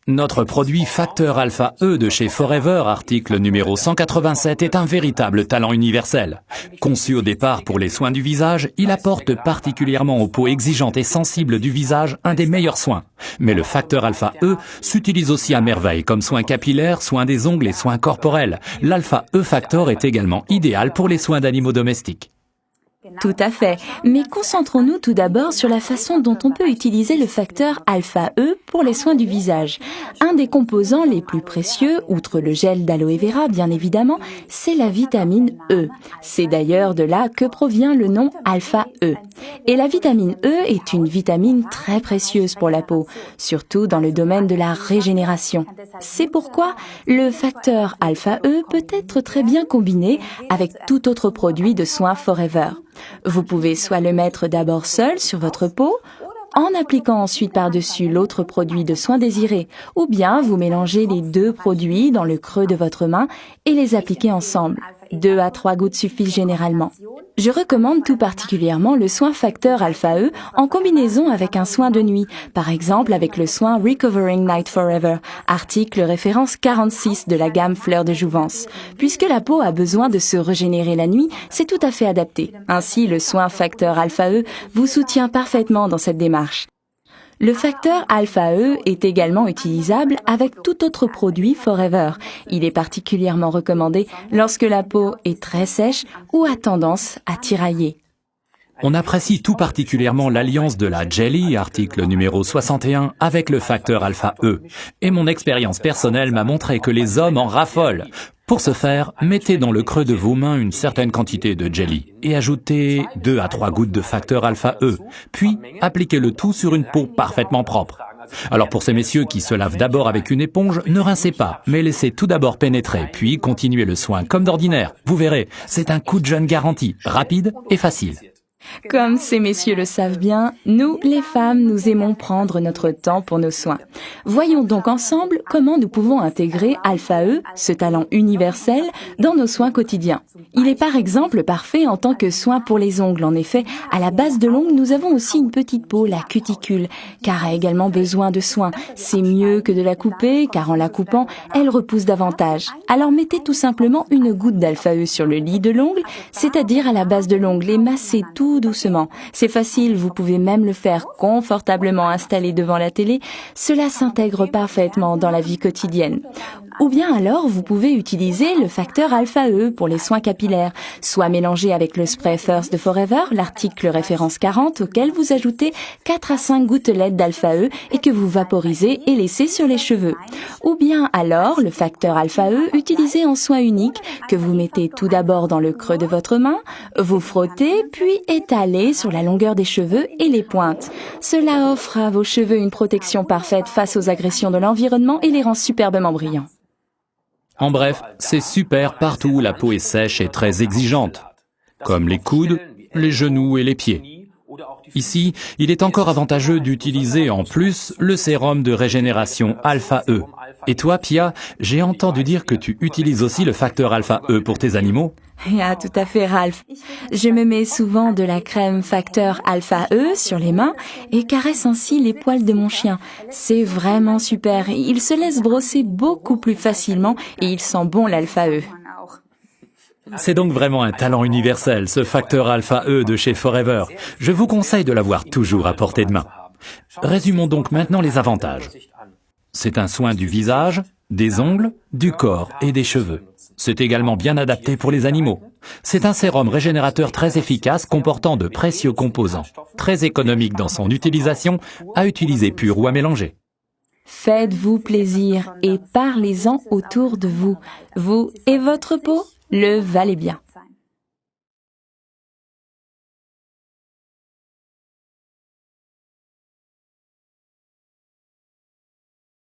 Notre produit Facteur Alpha E de chez Forever, article numéro 187, est un véritable talent universel. Conçu au départ pour les soins du visage, il apporte particulièrement aux peaux exigeantes et sensibles du visage un des meilleurs soins. Mais le Facteur Alpha E s'utilise aussi à merveille comme soin capillaire, soins des ongles et soins corporels. L'Alpha E Factor est également idéal pour les soins d'animaux domestiques. Tout à fait, mais concentrons-nous tout d'abord sur la façon dont on peut utiliser le facteur alpha E pour les soins du visage. Un des composants les plus précieux, outre le gel d'aloe vera bien évidemment, c'est la vitamine E. C'est d'ailleurs de là que provient le nom alpha E. Et la vitamine E est une vitamine très précieuse pour la peau, surtout dans le domaine de la régénération. C'est pourquoi le facteur alpha E peut être très bien combiné avec tout autre produit de soins Forever. Vous pouvez soit le mettre d'abord seul sur votre peau, en appliquant ensuite par-dessus l'autre produit de soin désiré, ou bien vous mélangez les deux produits dans le creux de votre main et les appliquez ensemble. 2 à 3 gouttes suffisent généralement. Je recommande tout particulièrement le soin Facteur Alpha E en combinaison avec un soin de nuit, par exemple avec le soin Recovering Night Forever, article référence 46 de la gamme Fleurs de Jouvence. Puisque la peau a besoin de se régénérer la nuit, c'est tout à fait adapté. Ainsi, le soin Facteur Alpha E vous soutient parfaitement dans cette démarche. Le facteur alpha E est également utilisable avec tout autre produit Forever. Il est particulièrement recommandé lorsque la peau est très sèche ou a tendance à tirailler. On apprécie tout particulièrement l'alliance de la Jelly, article numéro 61, avec le facteur Alpha E. Et mon expérience personnelle m'a montré que les hommes en raffolent. Pour ce faire, mettez dans le creux de vos mains une certaine quantité de Jelly et ajoutez 2 à 3 gouttes de facteur Alpha E. Puis, appliquez le tout sur une peau parfaitement propre. Alors pour ces messieurs qui se lavent d'abord avec une éponge, ne rincez pas, mais laissez tout d'abord pénétrer, puis continuez le soin comme d'ordinaire. Vous verrez, c'est un coup de jeune garanti, rapide et facile. Comme ces messieurs le savent bien, nous, les femmes, nous aimons prendre notre temps pour nos soins. Voyons donc ensemble comment nous pouvons intégrer Alpha E, ce talent universel, dans nos soins quotidiens. Il est par exemple parfait en tant que soin pour les ongles. En effet, à la base de l'ongle, nous avons aussi une petite peau, la cuticule, car a également besoin de soins. C'est mieux que de la couper, car en la coupant, elle repousse davantage. Alors mettez tout simplement une goutte d'Alpha E sur le lit de l'ongle, c'est-à-dire à la base de l'ongle, et massez tout doucement. C'est facile, vous pouvez même le faire confortablement installé devant la télé. Cela s'intègre parfaitement dans la vie quotidienne. Ou bien alors, vous pouvez utiliser le facteur Alpha E pour les soins capillaires, soit mélangé avec le spray First de Forever, l'article référence 40, auquel vous ajoutez 4 à 5 gouttelettes d'Alpha E et que vous vaporisez et laissez sur les cheveux. Ou bien alors, le facteur Alpha E utilisé en soin unique, que vous mettez tout d'abord dans le creux de votre main, vous frottez, puis étalez sur la longueur des cheveux et les pointes. Cela offre à vos cheveux une protection parfaite face aux agressions de l'environnement et les rend superbement brillants. En bref, c'est super partout où la peau est sèche et très exigeante, comme les coudes, les genoux et les pieds. Ici, il est encore avantageux d'utiliser en plus le sérum de régénération Alpha E. Et toi, Pia, j'ai entendu dire que tu utilises aussi le facteur Alpha E pour tes animaux. Ah, tout à fait, Ralph. Je me mets souvent de la crème facteur Alpha E sur les mains et caresse ainsi les poils de mon chien. C'est vraiment super. Il se laisse brosser beaucoup plus facilement et il sent bon l'Alpha E. C'est donc vraiment un talent universel, ce facteur Alpha E de chez Forever. Je vous conseille de l'avoir toujours à portée de main. Résumons donc maintenant les avantages. C'est un soin du visage, des ongles, du corps et des cheveux. C'est également bien adapté pour les animaux. C'est un sérum régénérateur très efficace comportant de précieux composants, très économique dans son utilisation, à utiliser pur ou à mélanger. Faites-vous plaisir et parlez-en autour de vous. Vous et votre peau le valez bien.